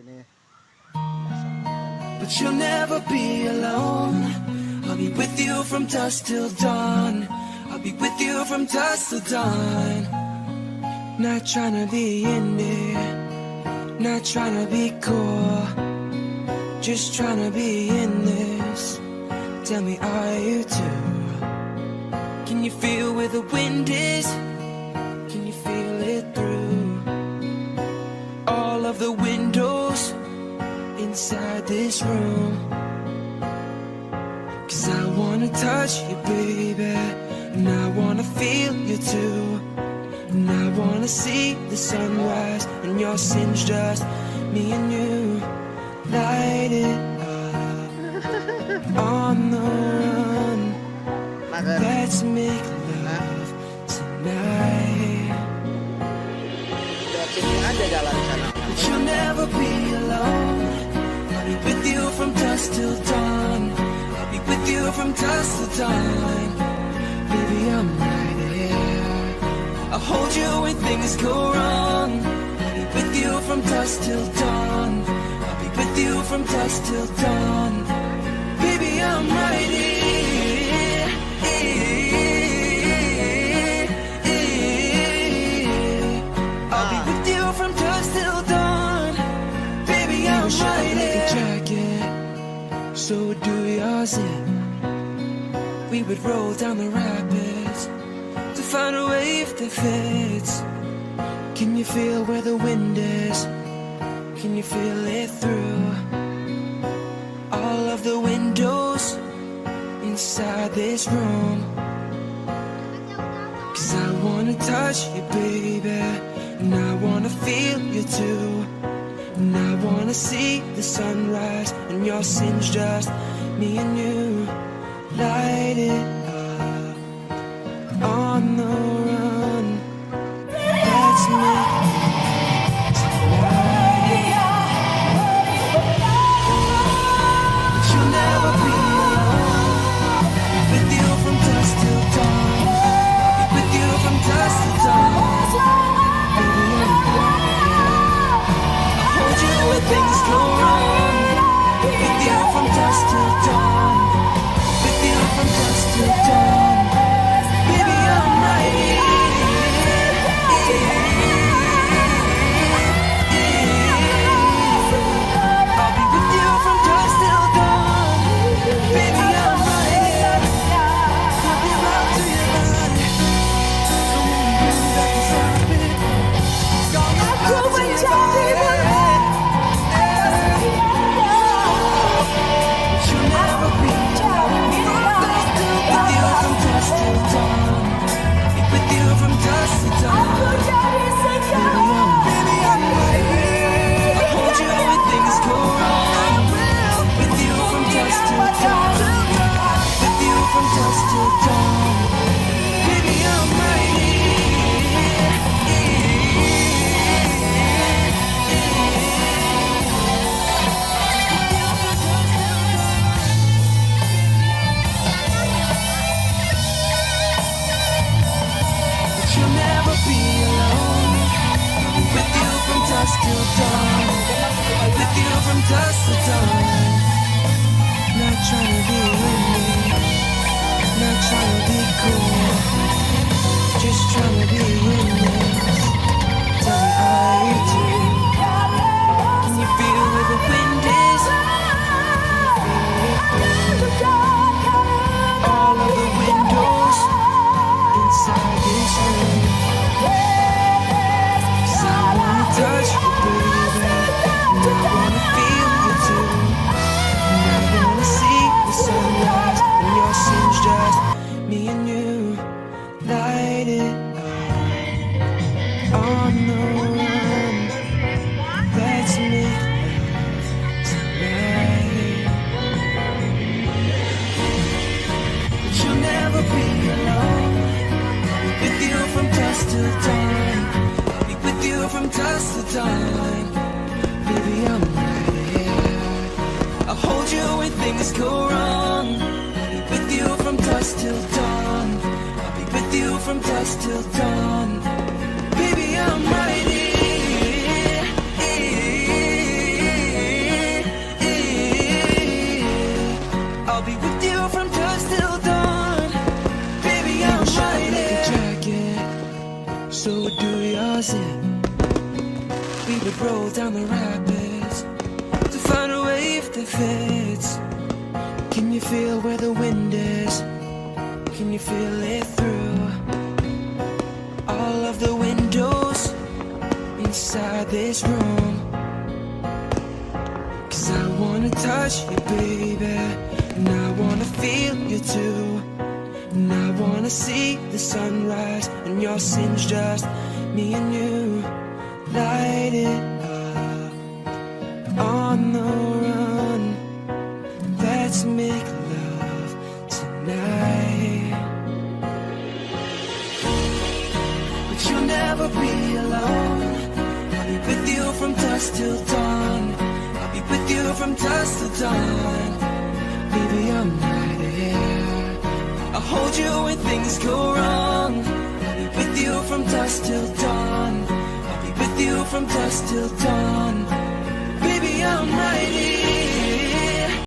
ini melaksanakan. But you'll never be alone. I'll be with you from dusk till dawn. I'll be with you from dusk till dawn. Not trying to be in there, not trying to be cool, just trying to be in this. Tell me, are you too? Can you feel where the wind is? Can you feel it through all of the windows inside this room? 'Cause I wanna touch you, baby, and I wanna feel you too. And I wanna see the sunrise and your sins, just me and you. Light it up on the run. Let's make love tonight. Lihat sini aja jalan sana. But you'll never be alone. I'll be with you from dusk till dawn. I'll be with you from dusk till dawn. Baby, I'm right here. I'll hold you when things go wrong. I'll be with you from dusk till dawn. I'll be with you from dusk till dawn. Baby, I'm right here. I'll be with you from dusk till dawn. Baby, I'm right here. Jacket, so do yours in. We would roll down the rapids to find a wave that fits. Can you feel where the wind is? Can you feel it through all of the windows inside this room? 'Cause I wanna touch you, baby, and I wanna feel you too. And I wanna see the sunrise and your sins, just me and you. Light it up on the run. Let's make it tonight. But you'll never be alone. I'll be with you from dusk till dawn. I'll be with you from dusk till dawn. Baby, I'm right here. I'll hold you when things go wrong. I'll be with you from dusk till dawn. With you from dusk till dawn. Baby, I'm right here. I'll be with you from dusk till dawn. Baby, I'm right here. I'll be right to your body. Come on, baby, back inside me. Gonna be right to your body. But you'll never be alone. With you from dusk till dawn. With you from dusk till dawn. Baby, I'm right here. I'll hold you when things go wrong. With you from dusk till dawn. With you from dusk till dawn. Baby, I'm right here. But you'll never be alone. I'll be with you from dusk till dawn. With you from dusk till dawn. Not trying to be with me, not trying to be cool, just trying to be in this. Tell me, are you too? Can you feel where the wind is? Can you feel it through all of the windows inside this room? 'Cause I wanna touch you, baby, and I wanna feel you too. And I wanna see the sunrise and your sins, just me and you. Light it up on the run. Let's make love tonight. But you'll never be alone. I'll be with you from dusk till dawn. I'll be with you from dusk till dawn. Baby, I'm right here. I'll hold you when things go wrong. I'll be with you from dusk till dawn. I'll be with you from dusk till dawn. Baby, I'm right here. roll down the rapids to find a wave that fits. Can you feel where the wind is? Can you feel it through all of the windows inside this room? 'Cause I wanna touch you, baby, and I wanna feel you too. And I wanna see the sunrise and your sins, just me and you. Light it up on the run. Let's make love tonight. But you'll never be alone. I'll be with you from dusk till dawn. I'll be with you from dusk till dawn. Baby, I'm right here. I'll hold you when things go wrong. I'll be with you from dusk till dawn. I'll be with you from dusk till dawn. Baby, I'm right